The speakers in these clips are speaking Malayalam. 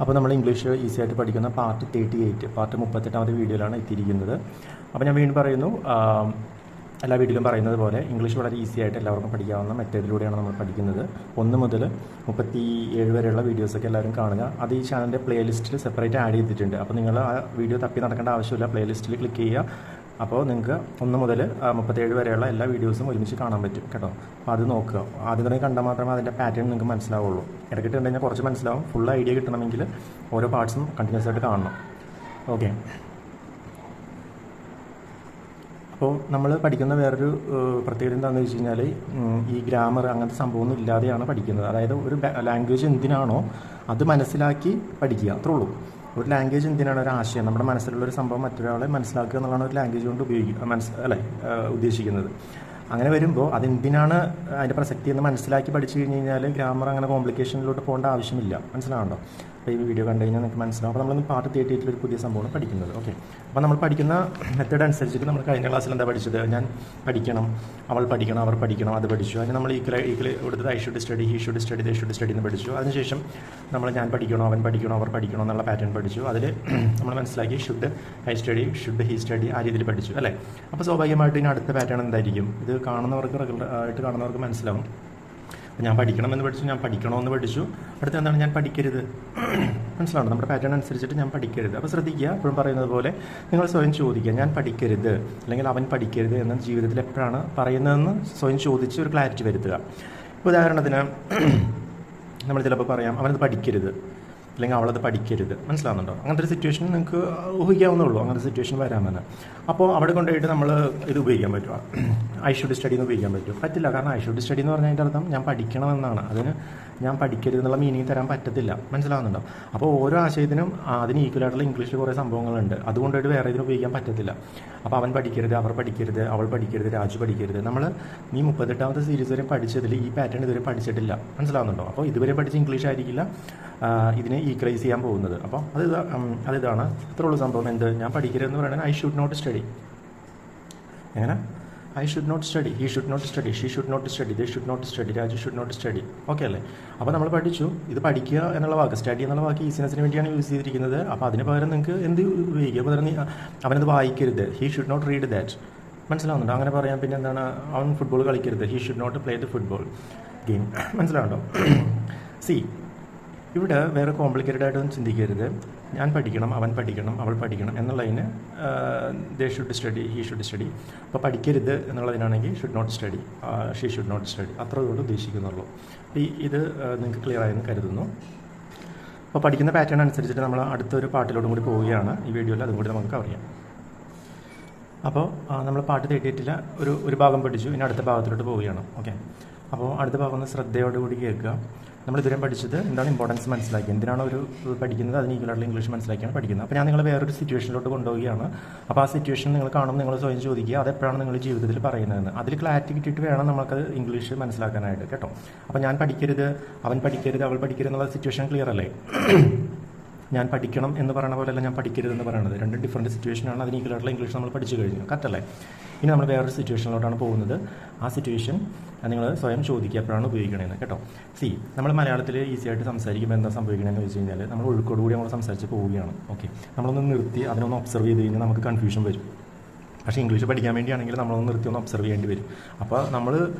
അപ്പോൾ നമ്മൾ ഇംഗ്ലീഷ് ഈസി ആയിട്ട് പഠിക്കുന്ന പാർട്ട് 38 പാർട്ട് 38ാമത്തെ വീഡിയോയിലാണ് എത്തിയിരിക്കുന്നത്. അപ്പോൾ ഞാൻ വീണ്ടും പറയുന്നു, എല്ലാ വീഡിയോയിലും പറയുന്നത് പോലെ ഇംഗ്ലീഷ് വളരെ ഈസി ആയിട്ട് എല്ലാവർക്കും പഠിക്കാവുന്ന മെത്തേഡിലൂടെയാണ് നമ്മൾ പഠിക്കുന്നത്. 1 മുതൽ 37 വരെയുള്ള വീഡിയോസൊക്കെ എല്ലാവരും കാണുക. അത് ഈ ചാനലിൻ്റെ പ്ലേലിസ്റ്റിൽ സെപ്പറേറ്റ് ആഡ് ചെയ്തിട്ടുണ്ട്. അപ്പോൾ നിങ്ങൾ ആ വീഡിയോ തപ്പി നടക്കേണ്ട ആവശ്യമില്ല, പ്ലേലിസ്റ്റിൽ ക്ലിക്ക് ചെയ്യുക. അപ്പോൾ നിങ്ങൾക്ക് 1 മുതൽ 37 വരെയുള്ള എല്ലാ വീഡിയോസും ഒരുമിച്ച് കാണാൻ പറ്റും കേട്ടോ. അപ്പോൾ അത് നോക്കുക. ആദ്യം തന്നെ കണ്ടാൽ മാത്രമേ അതിൻ്റെ പാറ്റേൺ നിങ്ങൾക്ക് മനസ്സിലാവുള്ളൂ. ഇടയ്ക്കിട്ട് കണ്ടു കഴിഞ്ഞാൽ കുറച്ച് മനസ്സിലാവും. ഫുൾ ഐഡിയ കിട്ടണമെങ്കിൽ ഓരോ പാർട്സും കണ്ടിന്യൂസ് ആയിട്ട് കാണണം. ഓക്കെ. അപ്പോൾ നമ്മൾ പഠിക്കുന്ന വേറൊരു പ്രത്യേകത എന്താണെന്ന് വെച്ച് കഴിഞ്ഞാൽ ഈ ഗ്രാമർ അങ്ങനത്തെ സംഭവമൊന്നും ഇല്ലാതെയാണ് പഠിക്കുന്നത്. അതായത് ഒരു ലാംഗ്വേജ് എന്തിനാണോ അത് മനസ്സിലാക്കി പഠിക്കുക, അത്രേ ഉള്ളൂ. ഒരു ലാംഗ്വേജ് എന്തിനാണ് ഒരു ആശയം, നമ്മുടെ മനസ്സിലുള്ളൊരു സംഭവം മറ്റൊരാളെ മനസ്സിലാക്കുക എന്നുള്ളതാണ് ഒരു ലാംഗ്വേജ് കൊണ്ട് ഉദ്ദേശിക്കുന്നത്. അങ്ങനെ വരുമ്പോൾ അതെന്തിനാണ് അതിൻ്റെ പ്രസക്തി എന്ന് മനസ്സിലാക്കി പഠിച്ചു കഴിഞ്ഞ് കഴിഞ്ഞാൽ ഗ്രാമർ അങ്ങനെ കോംപ്ലിക്കേഷനിലോട്ട് പോകേണ്ട ആവശ്യമില്ല. മനസ്സിലാവുണ്ടോ? അപ്പോൾ ഈ വീഡിയോ കണ്ടു കഴിഞ്ഞാൽ നിങ്ങൾക്ക് മനസ്സിലാവും. അപ്പോൾ നമ്മളിന്ന് പാർട്ട് 38 ഒരു പുതിയ സംഭവമാണ് പഠിക്കുന്നത്. ഓക്കെ. അപ്പോൾ നമ്മൾ പഠിക്കുന്ന മെത്തേഡ് അനുസരിച്ചിട്ട് നമ്മൾ കഴിഞ്ഞ ക്ലാസ്സിൽ എന്താ പഠിച്ചത്? ഞാൻ പഠിക്കണം, അവൾ പഠിക്കണം, അവർ പഠിക്കണം, അത് പഠിച്ചു. അതിന് നമ്മൾ ഈക്വലി കൊടുത്തത് I should study, he should study, they should study എന്ന് പഠിച്ചു. അതിനുശേഷം നമ്മൾ ഞാൻ പഠിക്കണോ, അവൻ പഠിക്കണോ, അവർ പഠിക്കണോ എന്നുള്ള പാറ്റേൺ പഠിച്ചു. അതിൽ നമ്മൾ മനസ്സിലാക്കി should I study, should he study, ആ രീതിയിൽ പഠിച്ചു അല്ലേ. അപ്പോൾ സ്വാഭാവികമായിട്ട് ഇനി അടുത്ത പാറ്റേൺ എന്തായിരിക്കും? ഇത് കാണുന്നവർക്ക് റെഗുലറായിട്ട് കാണുന്നവർക്ക് മനസ്സിലാവും. ഞാൻ പഠിക്കണമെന്ന് പഠിച്ചു, ഞാൻ പഠിക്കണമെന്ന് പഠിച്ചു. അടുത്ത എന്താണ്? ഞാൻ പഠിക്കരുത്. മനസ്സിലാവും? നമ്മുടെ പാറ്റേൺ അനുസരിച്ചിട്ട് ഞാൻ പഠിക്കരുത്. അപ്പോൾ ശ്രദ്ധിക്കുക, എപ്പോഴും പറയുന്നത് പോലെ നിങ്ങൾ സ്വയം ചോദിക്കുക, ഞാൻ പഠിക്കരുത് അല്ലെങ്കിൽ അവൻ പഠിക്കരുത് എന്ന് ജീവിതത്തിൽ എപ്പോഴാണ് പറയുന്നതെന്ന് സ്വയം ചോദിച്ച് ഒരു ക്ലാരിറ്റി വരുത്തുക. ഉദാഹരണത്തിന് നമ്മൾ ചിലപ്പോൾ പറയാം, അവനത് പഠിക്കരുത് അല്ലെങ്കിൽ അവളത് പഠിക്കരുത്. മനസ്സിലാവുന്നുണ്ടോ? അങ്ങനത്തെ ഒരു സിറ്റുവേഷൻ നിങ്ങൾക്ക് ഊഹിക്കാവുന്നേ ഉള്ളൂ. അങ്ങനത്തെ സിറ്റുവേഷൻ വരാമെന്ന്. അപ്പോൾ അവിടെ കൊണ്ടുപോയിട്ട് നമ്മൾ ഇത് ഉപയോഗിക്കാൻ പറ്റുമോ? ഐ ഷുഡ് സ്റ്റഡി എന്ന് ഉപയോഗിക്കാൻ പറ്റും? പറ്റില്ല. കാരണം ഐ ഷുഡ് സ്റ്റഡി എന്ന് പറഞ്ഞതിൻ്റെ അർത്ഥം ഞാൻ പഠിക്കണമെന്നാണ്. അതിന് ഞാൻ പഠിക്കരുത് എന്നുള്ള മീനിങ് തരാൻ പറ്റത്തില്ല. മനസ്സിലാവുന്നുണ്ടോ? അപ്പോൾ ഓരോ ആശയത്തിനും അതിന് ഈക്വലായിട്ടുള്ള ഇംഗ്ലീഷിൽ കുറേ സംഭവങ്ങളുണ്ട്. അതുകൊണ്ടായിട്ട് വേറെ ഇതിന് ഉപയോഗിക്കാൻ പറ്റത്തില്ല. അപ്പോൾ അവൻ പഠിക്കരുത്, അവർ പഠിക്കരുത്, അവൾ പഠിക്കരുത്, രാജു പഠിക്കരുത്. നമ്മൾ ഈ 38ാമത്തെ സീരീസ് വരെ പഠിച്ചതിൽ ഈ പാറ്റേൺ ഇതുവരെ പഠിച്ചിട്ടില്ല. മനസ്സിലാവുന്നുണ്ടോ? അപ്പോൾ ഇതുവരെ പഠിച്ച ഇംഗ്ലീഷ് ആയിരിക്കില്ല ഇതിനെ ഈക്വലൈസ് ചെയ്യാൻ പോകുന്നത്. അപ്പോൾ അതിതാണ് ഇത്രയുള്ള സംഭവം. എന്ത്? ഞാൻ പഠിക്കരുതെന്ന് പറയുന്നത് ഐ ഷുഡ് നോട്ട് സ്റ്റഡി. എങ്ങനെ? I should not study, he should not study, she should not study, they should not study, Raju should not study. Okay അല്ലേ? അപ്പോൾ നമ്മൾ പഠിച്ചു. ഇത് പഠിക്കുക എന്നുള്ള വാക്ക്, സ്റ്റഡി എന്നുള്ള വാക്ക് ഈസിനെസ്സിന് വേണ്ടിയാണ് യൂസ് ചെയ്തിരിക്കുന്നത്. അപ്പോൾ അതിന് പകരം നിങ്ങൾക്ക് എന്ത് ഉപയോഗിക്കുക? പകരം അവനത് വായിക്കരുത്, he should not read that. മനസ്സിലാവുന്നുണ്ടോ? അങ്ങനെ പറയാം. പിന്നെ എന്താണ്? അവൻ ഫുട്ബോൾ കളിക്കരുത്, he should not play the football game. മനസ്സിലാവുണ്ടോ? സി, ഇവിടെ വേറെ കോംപ്ലിക്കേറ്റഡ് ആയിട്ടൊന്നും ചിന്തിക്കരുത്. ഞാൻ പഠിക്കണം, അവൻ പഠിക്കണം, അവൾ പഠിക്കണം എന്നുള്ളതിന് they should study, he should study. അപ്പോൾ പഠിക്കരുത് എന്നുള്ളതിനാണെങ്കിൽ should not study, she should not study. അത്ര കൊണ്ട് ഉദ്ദേശിക്കുന്നുള്ളൂ. അപ്പോൾ ഇത് നിങ്ങൾക്ക് ക്ലിയർ ആയെന്ന് കരുതുന്നു. അപ്പോൾ പഠിക്കുന്ന പാറ്റേൺ അനുസരിച്ചിട്ട് നമ്മൾ അടുത്തൊരു പാട്ടിലോട്ടും കൂടി പോവുകയാണ്. ഈ വീഡിയോയിൽ അതും കൂടി നമുക്ക് കവർ ചെയ്യാം. അപ്പോൾ നമ്മൾ പാട്ട് 38 ഒരു ഭാഗം പഠിച്ചു. ഇനി അടുത്ത ഭാഗത്തിലോട്ട് പോവുകയാണ്. ഓക്കെ. അപ്പോൾ അടുത്ത ഭാഗം ഒന്ന് ശ്രദ്ധയോടുകൂടി കേൾക്കുക. നമ്മൾ ഇതുവരെ പഠിച്ചത് എന്താണ് ഇമ്പോർട്ടൻസ് മനസ്സിലാക്കി, എന്തിനാണോ ഒരു പഠിക്കുന്നത് അതിന് ഈക്വലായിട്ടുള്ള ഇംഗ്ലീഷ് മനസ്സിലാക്കിയാണ് പഠിക്കുന്നത്. അപ്പോൾ ഞാൻ നിങ്ങളെ വേറൊരു സിറ്റുവേഷനിലോട്ട് കൊണ്ടുപോവുകയാണ്. അപ്പോൾ ആ സിറ്റുവേഷൻ നിങ്ങൾ കാണുമ്പോൾ നിങ്ങൾ സ്വയം ചോദിക്കുക, അതെപ്പോഴാണ് നിങ്ങൾ ജീവിതത്തിൽ പറയുന്നതെന്ന്. അതിൽ ക്ലാരിറ്റി കിട്ടിയിട്ട് വേണം നമുക്കത് ഇംഗ്ലീഷ് മനസ്സിലാക്കാനായിട്ട് കേട്ടോ. അപ്പോൾ ഞാൻ പഠിക്കരുത്, അവൻ പഠിക്കരുത്, അവൾ പഠിക്കരുത് എന്നുള്ള സിറ്റുവേഷൻ ക്ലിയർ അല്ലേ? ഞാൻ പഠിക്കണം എന്ന് പറയുന്ന പോലെയല്ല ഞാൻ പഠിക്കരുത് എന്ന് പറയുന്നത്. രണ്ട് ഡിഫറൻറ്റ് സിറ്റുവേഷനാണ്. അതിന് ഈക്വലായിട്ടുള്ള ഇംഗ്ലീഷ് നമ്മൾ പഠിച്ചു കഴിഞ്ഞു. കറക്റ്റല്ലേ? ഇനി നമ്മൾ വേറൊരു സിറ്റുവേഷനിലോട്ടാണ് പോകുന്നത്. ആ സിറ്റുവേഷൻ നിങ്ങൾ സ്വയം ചോദിക്കുക എപ്പോഴാണ് ഉപയോഗിക്കണമെന്ന് കേട്ടോ. സി, നമ്മൾ മലയാളത്തിൽ ഈസി ആയിട്ട് സംസാരിക്കുമ്പോൾ എന്താ സംഭവിക്കണമെന്ന് വെച്ച് കഴിഞ്ഞാൽ നമ്മൾ ഒഴുക്കോടുകൂടി നമ്മൾ സംസാരിച്ച് പോവുകയാണ്. ഓക്കെ. നമ്മളൊന്ന് നിർത്തി അതിനൊന്ന് ഒബ്സർവ് ചെയ്ത് കഴിഞ്ഞാൽ നമുക്ക് കൺഫ്യൂഷൻ വരും. പക്ഷേ ഇംഗ്ലീഷ് പഠിക്കാൻ വേണ്ടിയാണെങ്കിൽ നമ്മളൊന്ന് നിർത്തി ഒന്ന് ഒബ്സർവ് ചെയ്യേണ്ടി വരും. അപ്പോൾ നമ്മൾ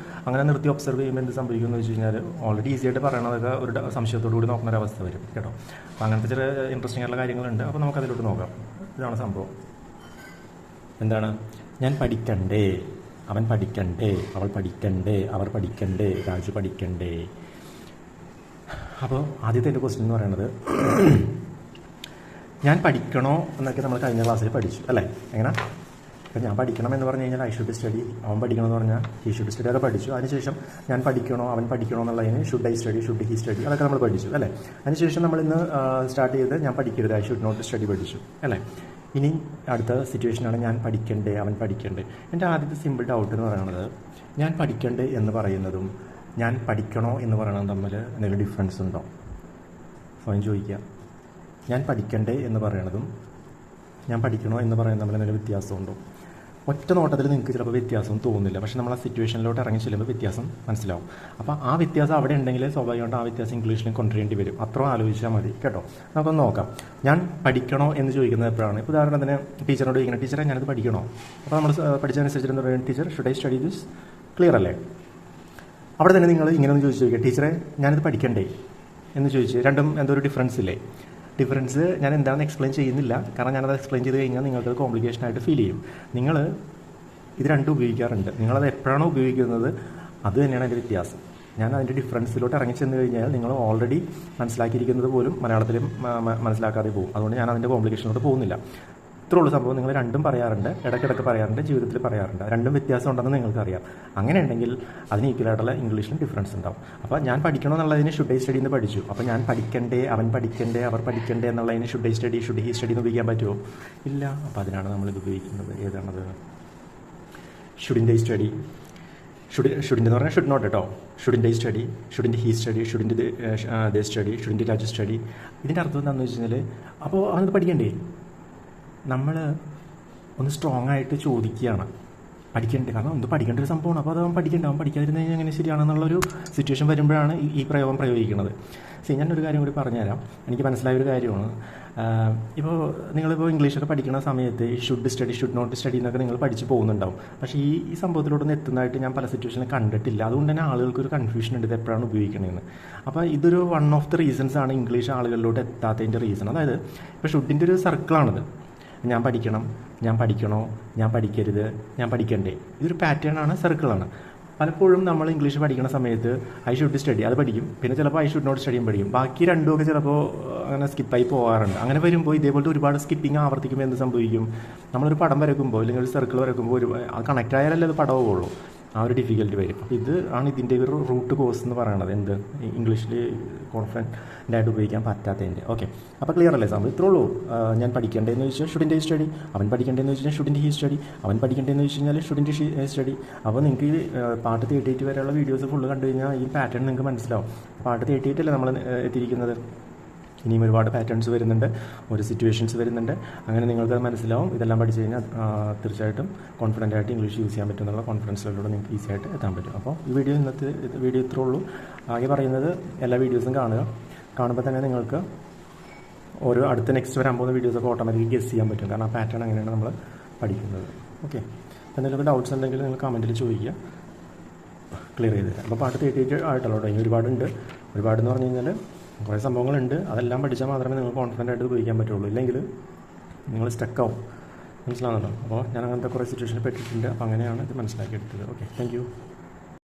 അങ്ങനെ നിർത്തി ഒബ്സർവ് ചെയ്യുമ്പോൾ എന്ത് സംഭവിക്കുമെന്ന് വെച്ച് കഴിഞ്ഞാൽ ഓൾറെഡി ഈസി ആയിട്ട് പറയണതൊക്കെ ഒരു സംശയത്തോടു കൂടി നോക്കുന്ന ഒരവസ്ഥ വരും കേട്ടോ. അപ്പോൾ അങ്ങനത്തെ ചില ഇൻട്രസ്റ്റിംഗ് ആയിട്ടുള്ള കാര്യങ്ങളുണ്ട്. അപ്പോൾ നമുക്കതിലോട്ട് നോക്കാം. ഇതാണ് സംഭവം. എന്താണ്? ഞാൻ പഠിക്കണ്ടേ, അവൻ പഠിക്കണ്ടേ, അവൾ പഠിക്കണ്ടേ, അവർ പഠിക്കണ്ടേ, രാജു പഠിക്കണ്ടേ. അപ്പോൾ ആദ്യത്തെ എൻ്റെ ക്വസ്റ്റ്യൻ എന്ന് പറയുന്നത് ഞാൻ പഠിക്കണോ എന്നൊക്കെ നമ്മൾ കഴിഞ്ഞ ക്ലാസ്സിൽ പഠിച്ചു അല്ലേ? എങ്ങനെ? അപ്പോൾ ഞാൻ പഠിക്കണം എന്ന് പറഞ്ഞു കഴിഞ്ഞാൽ ഐ ഷുഡ് സ്റ്റഡി, അവൻ പഠിക്കണം എന്ന് പറഞ്ഞാൽ ഹി ഷുഡ് സ്റ്റഡി, അതൊക്കെ പഠിച്ചു. അതിനുശേഷം ഞാൻ പഠിക്കണോ, അവൻ പഠിക്കണോ എന്നുള്ളതിന് should I study, should he study, അതൊക്കെ നമ്മൾ പഠിച്ചു അല്ലേ? അതിനുശേഷം നമ്മൾ ഇന്ന് സ്റ്റാർട്ട് ചെയ്ത് ഞാൻ പഠിക്കരുത്, ഐ ഷുഡ് നോട്ട് സ്റ്റഡി പഠിച്ചു അല്ലേ? ഇനി അടുത്ത സിറ്റുവേഷനാണ് ഞാൻ പഠിക്കണ്ടേ, അവൻ പഠിക്കണ്ടേ. എൻ്റെ ആദ്യത്തെ സിമ്പിൾ ഡൗട്ട് എന്ന് പറയുന്നത് ഞാൻ പഠിക്കണ്ടേ എന്ന് പറയുന്നതും ഞാൻ പഠിക്കണോ എന്ന് പറയുന്നതും തമ്മിൽ എന്തെങ്കിലും ഡിഫറൻസ് ഉണ്ടോ? സ്വയം ചോദിക്കുക. ഞാൻ പഠിക്കണ്ടേ എന്ന് പറയുന്നതും ഞാൻ പഠിക്കണോ എന്ന് പറയുന്നത് തമ്മിൽ എന്തെങ്കിലും വ്യത്യാസമുണ്ടോ? ഒറ്റ നോട്ടത്തിൽ നിങ്ങൾക്ക് ചിലപ്പോൾ വ്യത്യാസം തോന്നില്ല, പക്ഷേ നമ്മൾ ആ സിറ്റുവേഷനിലോട്ട് ഇറങ്ങി ചെല്ലുമ്പോൾ വ്യത്യാസം മനസ്സിലാവും. അപ്പോൾ ആ വ്യത്യാസം അവിടെ ഉണ്ടെങ്കിൽ സ്വാഭാവികമായിട്ട് ആ വ്യത്യാസം ഇംഗ്ലീഷിലും കൊണ്ടുവരേണ്ടി വരും. അത്ര ആലോചിച്ചാൽ മതി കേട്ടോ. നമുക്കൊന്ന് നോക്കാം. ഞാൻ പഠിക്കണോ എന്ന് ചോദിക്കുന്നത് എപ്പോഴാണ്? ഇപ്പോൾ ഉദാഹരണത്തിന് ടീച്ചറിനോട് ചോദിക്കണം, ടീച്ചറെ ഞാനിത് പഠിക്കണോ? അപ്പോൾ നമ്മൾ പഠിച്ചതനുസരിച്ച് എന്താ പറയുക, teacher should I study this? Clear അല്ലേ? അവിടെ തന്നെ നിങ്ങൾ ഇങ്ങനെ ഒന്ന് ചോദിച്ചു നോക്കുക, ടീച്ചറെ ഞാനിത് പഠിക്കണ്ടേ എന്ന് ചോദിച്ച്. രണ്ടും എന്തോ ഒരു ഡിഫറൻസ് ഇല്ലേ? ഡിഫറൻസ് ഞാൻ എന്താണെന്ന് എക്സ്പ്ലെയിൻ ചെയ്യുന്നില്ല, കാരണം ഞാനത് എക്സ്പ്ലെയിൻ ചെയ്ത് കഴിഞ്ഞാൽ നിങ്ങൾക്ക് കോംപ്ലിക്കേഷനായിട്ട് ഫീൽ ചെയ്യും. നിങ്ങൾ ഇത് രണ്ടും ഉപയോഗിക്കാറുണ്ട്, നിങ്ങളത് എപ്പോഴാണോ ഉപയോഗിക്കുന്നത് അത് തന്നെയാണ് അതിൻ്റെ വ്യത്യാസം. ഞാൻ അതിൻ്റെ ഡിഫറൻസിലോട്ട് ഇറങ്ങി ചെന്ന് കഴിഞ്ഞാൽ നിങ്ങൾ ഓൾറെഡി മനസ്സിലാക്കിയിരിക്കുന്നത് പോലും മലയാളത്തിലും മനസ്സിലാക്കാതെ പോകും. അതുകൊണ്ട് ഞാൻ അതിൻ്റെ കോംപ്ലിക്കേഷനിലോട്ട് പോകുന്നില്ല. ഇത്രേ ഉള്ളൂ സംഭവം. നിങ്ങൾ രണ്ടും പറയാറുണ്ട്, ഇടയ്ക്കിടയ്ക്ക് പറയാറുണ്ട്, ജീവിതത്തിൽ പറയാറുണ്ട്. രണ്ടും വ്യത്യാസം ഉണ്ടെന്ന് നിങ്ങൾക്കറിയാം. അങ്ങനെ ഉണ്ടെങ്കിൽ അതിന് ഈക്വലായിട്ടുള്ള ഇംഗ്ലീഷിലും ഡിഫറൻസ് ഉണ്ടാവും. അപ്പോൾ ഞാൻ പഠിക്കണം എന്നുള്ളതിന് ഷുഡ് ഐ സ്റ്റഡി എന്ന് പഠിച്ചു. അപ്പോൾ ഞാൻ പഠിക്കണ്ടേ, അവൻ പഠിക്കണ്ടേ, അവർ പഠിക്കണ്ടേ എന്നുള്ളതിന് should I study, should he study എന്ന് ഉപയോഗിക്കാൻ പറ്റുമോ? ഇല്ല. അപ്പോൾ അതിനാണ് നമ്മളിത് ഉപയോഗിക്കുന്നത്. ഏതാണത്? ഷുഡിൻ്റെ ഐ സ്റ്റഡി. ഷുഡിൻ്റെ എന്ന് പറഞ്ഞാൽ ഷുഡ് നോട്ട് കേട്ടോ. ഷുഡിൻ്റെ ഐ സ്റ്റഡി, ഷുഡിൻ്റെ ഹി സ്റ്റഡി, ഷുഡിൻ്റെ ദേ സ്റ്റഡി, ഷുഡിൻ്റെ രാജു സ്റ്റഡി. ഇതിൻ്റെ അർത്ഥം എന്താണെന്ന് വെച്ച് കഴിഞ്ഞാൽ, അപ്പോൾ അവനത് പഠിക്കണ്ടേ? നമ്മൾ ഒന്ന് സ്ട്രോങ് ആയിട്ട് ചോദിക്കുകയാണ്, പഠിക്കേണ്ടത്. കാരണം എന്ത് പഠിക്കേണ്ട ഒരു സംഭവമാണ്. അപ്പോൾ അത് അവൻ പഠിക്കേണ്ട, അവൻ പഠിക്കാതിരുന്ന് കഴിഞ്ഞാൽ എങ്ങനെ ശരിയാണെന്നുള്ളൊരു സിറ്റുവേഷൻ വരുമ്പോഴാണ് ഈ പ്രയോഗം പ്രയോഗിക്കുന്നത്. ഞാനൊരു കാര്യം കൂടി പറഞ്ഞുതരാം. എനിക്ക് മനസ്സിലായൊരു കാര്യമാണ്. ഇപ്പോൾ നിങ്ങളിപ്പോൾ ഇംഗ്ലീഷൊക്കെ പഠിക്കുന്ന സമയത്ത് ഈ should study, should not study എന്നൊക്കെ നിങ്ങൾ പഠിച്ച് പോകുന്നുണ്ടാവും. പക്ഷേ ഈ സംഭവത്തിലോട്ടൊന്നും എത്തുന്നതായിട്ട് ഞാൻ പല സിറ്റുവേഷനിൽ കണ്ടിട്ടില്ല. അതുകൊണ്ട് തന്നെ ആളുകൾക്കൊരു കൺഫ്യൂഷൻ ഉണ്ട്, ഇത് എപ്പോഴാണ് ഉപയോഗിക്കണമെന്ന്. അപ്പോൾ ഇതൊരു വൺ ഓഫ് ദി റീസൺസ് ആണ് ഇംഗ്ലീഷ് ആളുകളിലോട്ട് എത്താത്തതിൻ്റെ റീസൺ. അതായത് ഇപ്പോൾ ഷുഡിൻ്റെ ഒരു സർക്കിളാണിത്. ഞാൻ പഠിക്കണം, ഞാൻ പഠിക്കണോ, ഞാൻ പഠിക്കരുത്, ഞാൻ പഠിക്കണ്ടേ. ഇതൊരു പാറ്റേൺ ആണ്, സർക്കിളാണ്. പലപ്പോഴും നമ്മൾ ഇംഗ്ലീഷ് പഠിക്കുന്ന സമയത്ത് ഐ ഷുഡ് സ്റ്റഡി അത് പഠിക്കും, പിന്നെ ചിലപ്പോൾ ഐ ഷുഡ് നോട്ട് സ്റ്റഡിയും പഠിക്കും. ബാക്കി രണ്ടുമൊക്കെ ചിലപ്പോൾ അങ്ങനെ സ്കിപ്പായി പോകാറുണ്ട്. അങ്ങനെ വരുമ്പോൾ ഇതേപോലത്തെ ഒരുപാട് സ്കിപ്പിങ് ആവർത്തിക്കുമ്പോൾ എന്ത് സംഭവിക്കും? നമ്മളൊരു പടം വരയ്ക്കുമ്പോൾ അല്ലെങ്കിൽ ഒരു സർക്കിൾ വരയ്ക്കുമ്പോൾ അത് കണക്റ്റ് ആയാലല്ലേ അത് പടമാവുള്ളൂ. ആ ഒരു ഡിഫിക്കൽറ്റി വരും. അപ്പോൾ ഇത് ആണ് ഇതിൻ്റെ ഒരു റൂട്ട് കോസ് എന്ന് പറയുന്നത്. എന്ത് ഇംഗ്ലീഷിൽ കോൺഫിഡൻ്റ് ആയിട്ട് ഉപയോഗിക്കാൻ പറ്റാത്തതിൻ്റെ. ഓക്കെ, അപ്പോൾ ക്ലിയർ അല്ലേ സംഭവം? ഇത്രേ ഉള്ളൂ. ഞാൻ പഠിക്കേണ്ടതെന്ന് ചോദിച്ചാൽ ഷുഡിൻ്റെ സ്റ്റഡി, അവൻ പഠിക്കേണ്ടതെന്ന് വെച്ച് കഴിഞ്ഞാൽ ഷുഡിൻ്റെ ഹി സ്റ്റഡി, അവൻ പഠിക്കേണ്ടതെന്ന് വെച്ച് കഴിഞ്ഞാൽ ഷുഡിൻ്റെ സ്റ്റഡി. അപ്പോൾ നിങ്ങൾക്ക് ഈ പാട്ട് 38 വരെയുള്ള വീഡിയോസ് ഫുള്ള് കണ്ടു കഴിഞ്ഞാൽ ഈ പാറ്റേൺ നിങ്ങൾക്ക് മനസ്സിലാവും. പാട്ട് 38 അല്ലേ നമ്മൾ എത്തിയിരിക്കുന്നത്. ഇനിയും ഒരുപാട് പാറ്റേൺസ് വരുന്നുണ്ട്, ഒരു സിറ്റുവേഷൻസ് വരുന്നുണ്ട്. അങ്ങനെ നിങ്ങൾക്കത് മനസ്സിലാവും. ഇതെല്ലാം പഠിച്ചു കഴിഞ്ഞാൽ തീർച്ചയായിട്ടും കോൺഫിഡൻ്റ് ആയിട്ട് ഇംഗ്ലീഷ് യൂസ് ചെയ്യാൻ പറ്റും എന്നുള്ള കോൺഫിഡൻസ് ലെവലിലൂടെ നിങ്ങൾക്ക് ഈസി ആയിട്ട് എത്താൻ പറ്റും. അപ്പോൾ ഇന്നത്തെ വീഡിയോ ഇത്രേ ഉള്ളൂ. ആകെ പറയുന്നത് എല്ലാ വീഡിയോസും കാണുമ്പോൾ തന്നെ നിങ്ങൾക്ക് ഓരോ അടുത്ത നെക്സ്റ്റ് വരാൻ പോകുന്ന വീഡിയോസൊക്കെ ഓട്ടോമാറ്റിക്കലി ഗസ് ചെയ്യാൻ പറ്റും. കാരണം ആ പാറ്റേൺ അങ്ങനെയാണ് നമ്മൾ പഠിക്കുന്നത്. ഓക്കെ, എന്തെങ്കിലും ഡൗട്ട്സ് ഉണ്ടെങ്കിൽ നിങ്ങൾ കമൻറ്റിൽ ചോദിക്കുക, ക്ലിയർ ചെയ്ത് തരാം. അപ്പോൾ പാട്ട് 38 ആയിട്ടുള്ളൂ. ഇനി ഒരുപാടെന്ന് പറഞ്ഞു കഴിഞ്ഞാൽ കുറേ സംഭവങ്ങളുണ്ട്. അതെല്ലാം പഠിച്ചാൽ മാത്രമേ നിങ്ങൾ കോൺഫിഡൻ്റ് ആയിട്ട് ഉപയോഗിക്കാൻ പറ്റുള്ളൂ. ഇല്ലെങ്കിൽ നിങ്ങൾ സ്റ്റക്കാവും. മനസ്സിലാവുന്നുണ്ടോ? അപ്പോൾ ഞാൻ അങ്ങനത്തെ കുറേ സിറ്റുവേഷനിൽ പെട്ടിട്ടുണ്ട്. അപ്പോൾ അങ്ങനെയാണ് ഇത് മനസ്സിലാക്കിയെടുത്തത്. Okay, thank you.